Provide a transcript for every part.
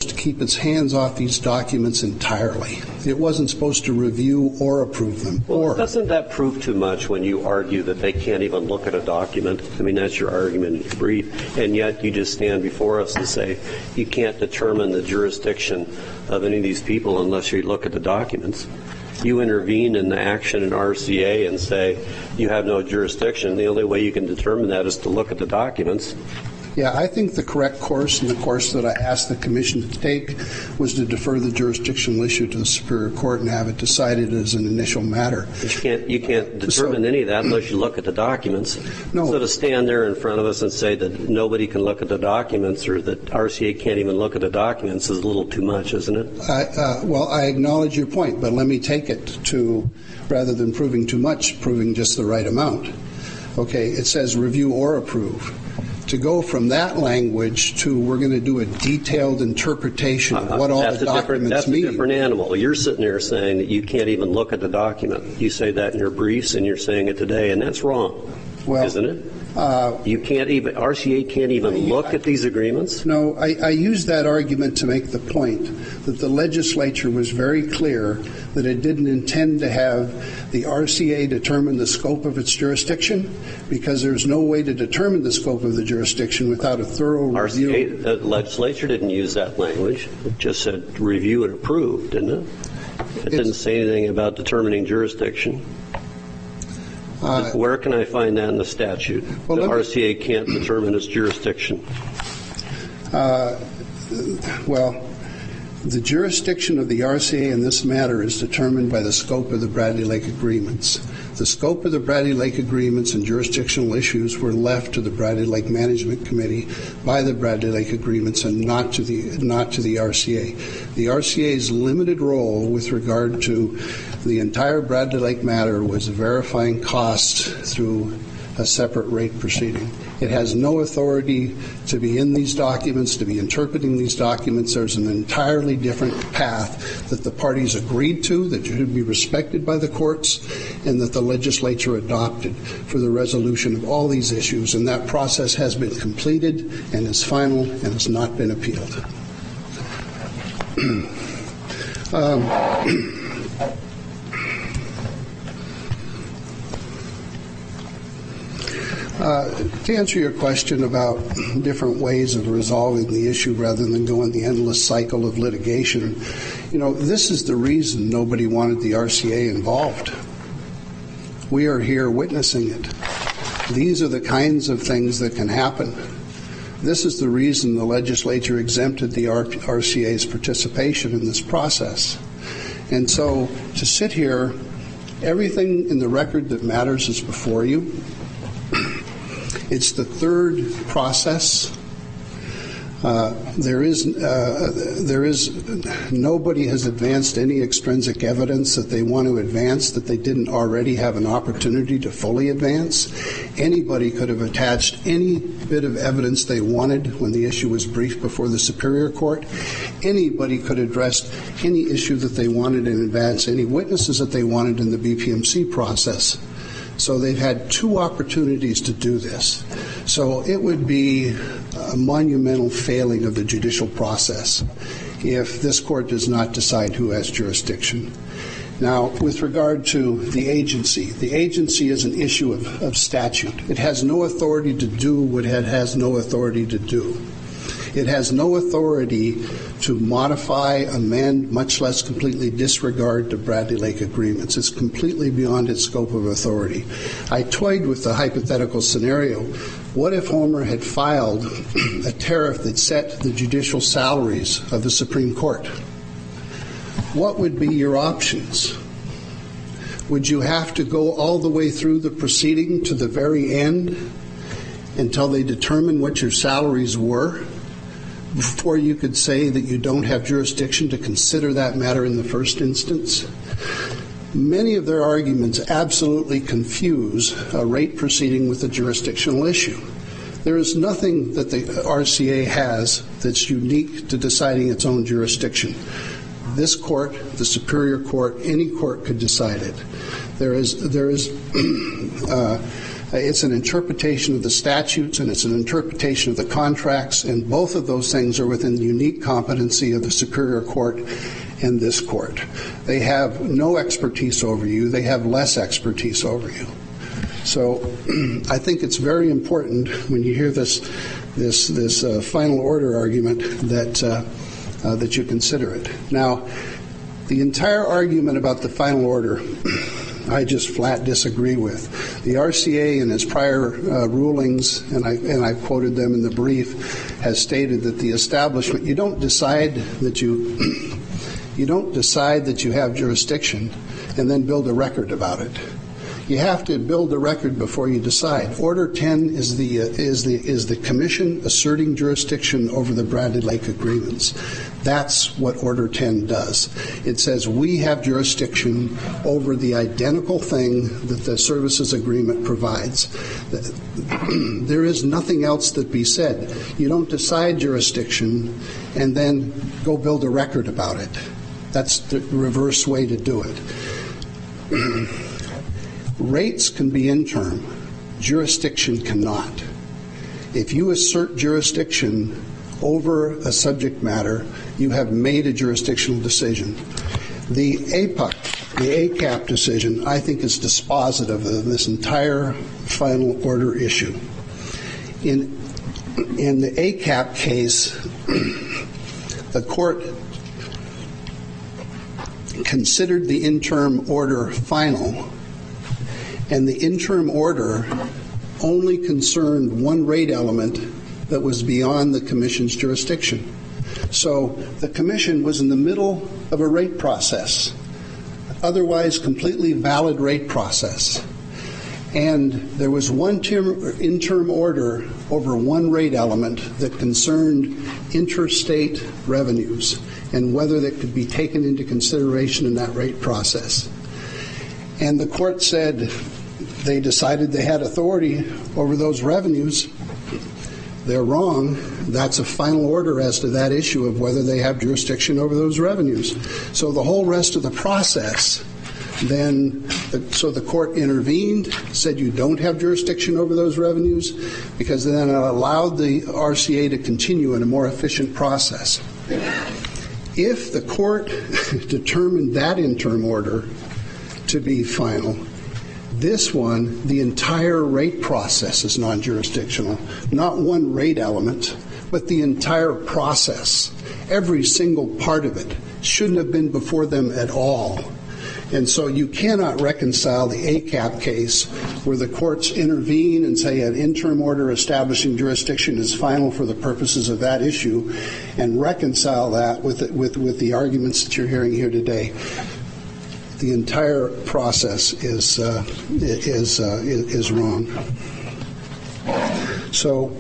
to keep its hands off these documents entirely. It wasn't supposed to review or approve them. Well, doesn't that prove too much when you argue that they can't even look at a document? I mean, that's your argument in your brief, and yet you just stand before us and say you can't determine the jurisdiction of any of these people unless you look at the documents. You intervene in the action in RCA and say you have no jurisdiction. The only way you can determine that is to look at the documents. Yeah, I think the correct course, and the course that I asked the Commission to take, was to defer the jurisdictional issue to the Superior Court and have it decided as an initial matter. You can't determine any of that unless you look at the documents. No. So to stand there in front of us and say that nobody can look at the documents or that RCA can't even look at the documents is a little too much, isn't it? Well, I acknowledge your point, but let me take it to, rather than proving too much, proving just the right amount. Okay, it says review or approve. To go from that language to we're going to do a detailed interpretation of what all the documents that's mean. That's a different animal. You're sitting there saying that you can't even look at the document. You say that in your briefs, and you're saying it today, and that's wrong, isn't it? You can't even, RCA can't even look at these agreements? No, I use that argument to make the point that the legislature was very clear that it didn't intend to have the RCA determine the scope of its jurisdiction, because there's no way to determine the scope of the jurisdiction without a thorough review. The legislature didn't use that language. It just said review and approve, didn't it? It didn't say anything about determining jurisdiction. Where can I find that in the statute? The RCA can't determine its jurisdiction. Well, the jurisdiction of the RCA in this matter is determined by the scope of the Bradley Lake Agreements. The scope of the Bradley Lake Agreements and jurisdictional issues were left to the Bradley Lake Management Committee by the Bradley Lake Agreements and not to the RCA. The RCA's limited role with regard to the entire Bradley Lake matter was verifying costs through a separate rate proceeding. It has no authority to be in these documents, to be interpreting these documents. There's an entirely different path that the parties agreed to, that should be respected by the courts, and that the legislature adopted for the resolution of all these issues. And that process has been completed and is final and has not been appealed. To answer your question about different ways of resolving the issue rather than going the endless cycle of litigation, this is the reason nobody wanted the RCA involved. We are here witnessing it. These are the kinds of things that can happen. This is the reason the legislature exempted the RCA's participation in this process. And so to sit here, everything in the record that matters is before you. It's the third process. Nobody has advanced any extrinsic evidence that they want to advance that they didn't already have an opportunity to fully advance. Anybody could have attached any bit of evidence they wanted when the issue was briefed before the Superior Court. Anybody could address any issue that they wanted in advance, any witnesses that they wanted in the BPMC process. So they've had two opportunities to do this. So it would be a monumental failing of the judicial process if this court does not decide who has jurisdiction. Now, with regard to the agency is an issue of statute. It has no authority to do what it has no authority to do. It has no authority to modify, amend, much less completely disregard the Bradley Lake Agreements. It's completely beyond its scope of authority. I toyed with the hypothetical scenario. What if Homer had filed a tariff that set the judicial salaries of the Supreme Court? What would be your options? Would you have to go all the way through the proceeding to the very end until they determine what your salaries were before you could say that you don't have jurisdiction to consider that matter in the first instance? Many of their arguments absolutely confuse a rate proceeding with a jurisdictional issue. There is nothing that the RCA has that's unique to deciding its own jurisdiction. This court, the Superior Court, any court could decide it. There is It's an interpretation of the statutes and it's an interpretation of the contracts, and both of those things are within the unique competency of the Superior Court and this court. They have no expertise over you. They have less expertise over you. So I think it's very important when you hear this final order argument that you consider it. Now, the entire argument about the final order, I just flat disagree with. The RCA in its prior rulings, and I quoted them in the brief, has stated that the establishment, you don't decide that you have jurisdiction and then build a record about it. You have to build a record before you decide. Order 10 is the commission asserting jurisdiction over the Bradley Lake agreements. That's what Order 10 does. It says we have jurisdiction over the identical thing that the services agreement provides. There is nothing else that be said. You don't decide jurisdiction and then go build a record about it. That's the reverse way to do it. Rates can be interim. Jurisdiction cannot. If you assert jurisdiction over a subject matter, you have made a jurisdictional decision. The APUC, the ACAP decision, I think is dispositive of this entire final order issue. In the ACAP case, the court considered the interim order final, and the interim order only concerned one rate element that was beyond the Commission's jurisdiction. So the Commission was in the middle of a rate process, otherwise completely valid rate process. And there was one interim order over one rate element that concerned interstate revenues and whether that could be taken into consideration in that rate process. And the court said they decided they had authority over those revenues. They're wrong. That's a final order as to that issue of whether they have jurisdiction over those revenues. So the whole rest of the process, so the court intervened, said you don't have jurisdiction over those revenues, because then it allowed the RCA to continue in a more efficient process. If the court determined that interim order to be final, this one, the entire rate process is non-jurisdictional. Not one rate element, but the entire process. Every single part of it shouldn't have been before them at all. And so you cannot reconcile the ACAP case where the courts intervene and say an interim order establishing jurisdiction is final for the purposes of that issue, and reconcile that with the arguments that you're hearing here today. The entire process is wrong. So,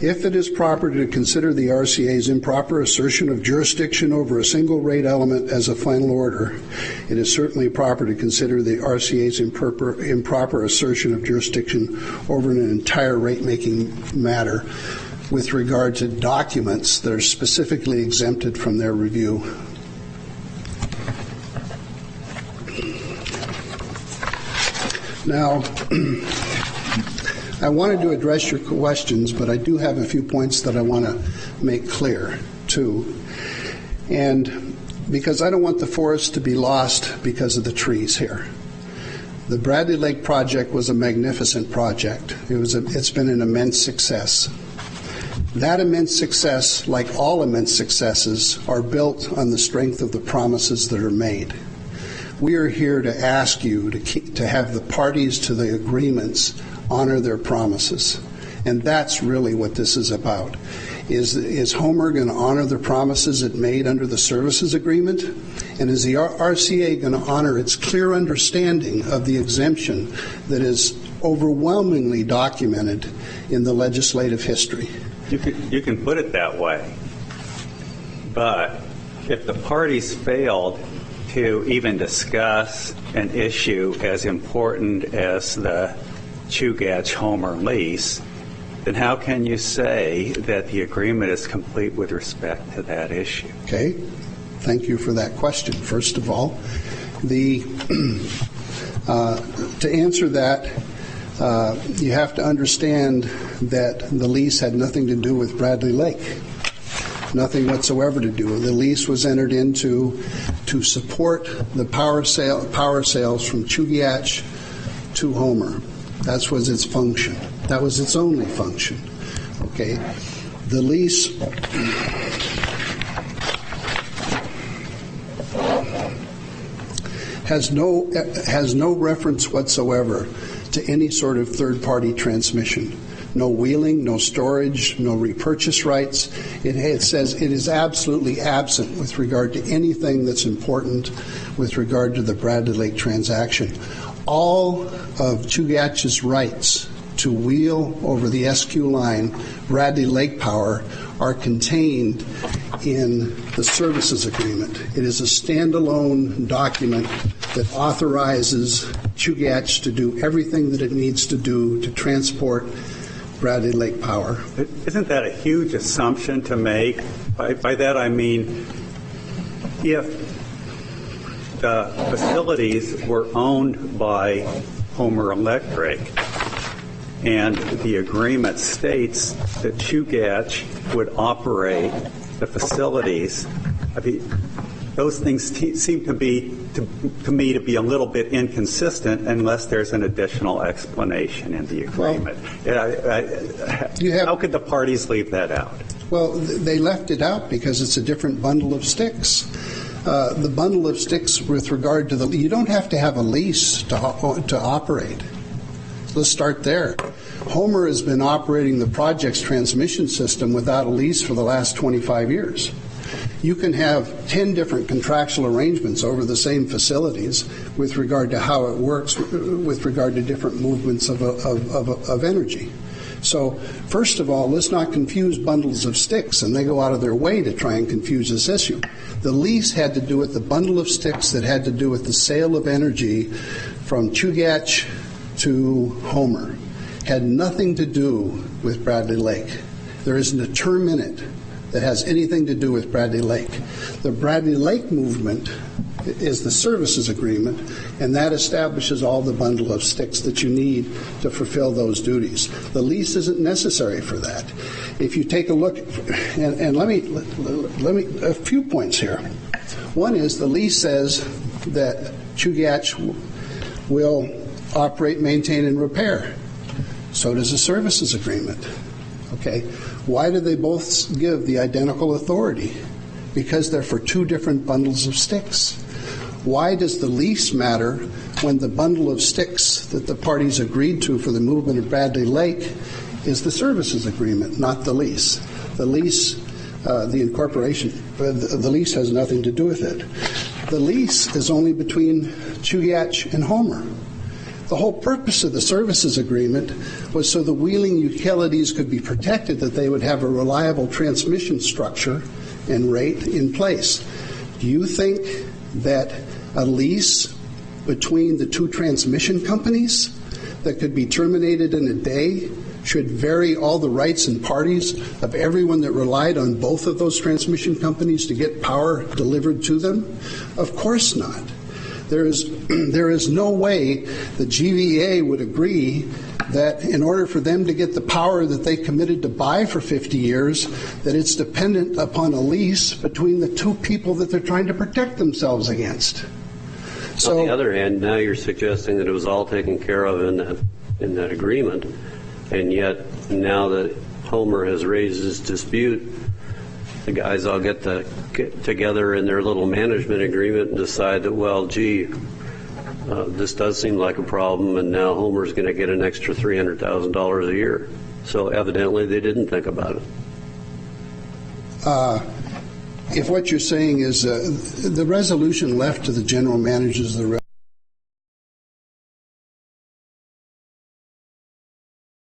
if it is proper to consider the RCA's improper assertion of jurisdiction over a single rate element as a final order, it is certainly proper to consider the RCA's improper assertion of jurisdiction over an entire rate-making matter with regard to documents that are specifically exempted from their review. Now, I wanted to address your questions, but I do have a few points that I want to make clear, too. And because I don't want the forest to be lost because of the trees here. The Bradley Lake project was a magnificent project. It's been an immense success. That immense success, like all immense successes, are built on the strength of the promises that are made. We are here to ask you to have the parties to the agreements honor their promises. And that's really what this is about. Is Homer going to honor the promises it made under the services agreement? And is the RCA going to honor its clear understanding of the exemption that is overwhelmingly documented in the legislative history? You can put it that way. But if the parties failed to even discuss an issue as important as the Chugach-Homer lease, then how can you say that the agreement is complete with respect to that issue? Okay. Thank you for that question. First of all, the To answer that, you have to understand that the lease had nothing to do with Bradley Lake. Nothing whatsoever to do. The lease was entered into to support the power sales from Chugach to Homer. That was its function. That was its only function. Okay, the lease has no reference whatsoever to any sort of third-party transmission. No wheeling, no storage, no repurchase rights. It says it is absolutely absent with regard to anything that's important with regard to the Bradley Lake transaction. All of Chugach's rights to wheel over the SQ line, Bradley Lake Power, are contained in the services agreement. It is a standalone document that authorizes Chugach to do everything that it needs to do to transport Bradley Lake Power. Isn't that a huge assumption to make? By that I mean, if the facilities were owned by Homer Electric and the agreement states that Chugach would operate the facilities, I mean, those things seem to be, to me, to be a little bit inconsistent unless there's an additional explanation in the agreement. How could the parties leave that out? Well, they left it out because it's a different bundle of sticks. The bundle of sticks with regard to you don't have to have a lease to operate. Let's start there. Homer has been operating the project's transmission system without a lease for the last 25 years. You can have 10 different contractual arrangements over the same facilities with regard to how it works, with regard to different movements of energy. So, first of all, let's not confuse bundles of sticks, and they go out of their way to try and confuse this issue. The lease had to do with the bundle of sticks that had to do with the sale of energy from Chugach to Homer. Had nothing to do with Bradley Lake. There isn't a term in it that has anything to do with Bradley Lake. The Bradley Lake movement is the services agreement, and that establishes all the bundle of sticks that you need to fulfill those duties. The lease isn't necessary for that. If you take a look, and let me a few points here. One is the lease says that Chugach will operate, maintain, and repair. So does the services agreement. Okay. Why do they both give the identical authority? Because they're for two different bundles of sticks. Why does the lease matter when the bundle of sticks that the parties agreed to for the movement of Bradley Lake is the services agreement, not the lease? The lease, the incorporation, the lease has nothing to do with it. The lease is only between Chugach and Homer. The whole purpose of the services agreement was so the wheeling utilities could be protected, that they would have a reliable transmission structure and rate in place. Do you think that a lease between the two transmission companies that could be terminated in a day should vary all the rights and parties of everyone that relied on both of those transmission companies to get power delivered to them? Of course not. There is no way the GVA would agree that in order for them to get the power that they committed to buy for 50 years, that it's dependent upon a lease between the two people that they're trying to protect themselves against. So, on the other hand, now you're suggesting that it was all taken care of in that agreement, and yet now that Homer has raised his dispute, the guys all get together in their little management agreement and decide that, well, gee, this does seem like a problem, and now Homer's going to get an extra $300,000 a year. So evidently they didn't think about it. If what you're saying is the resolution left to the general managers of the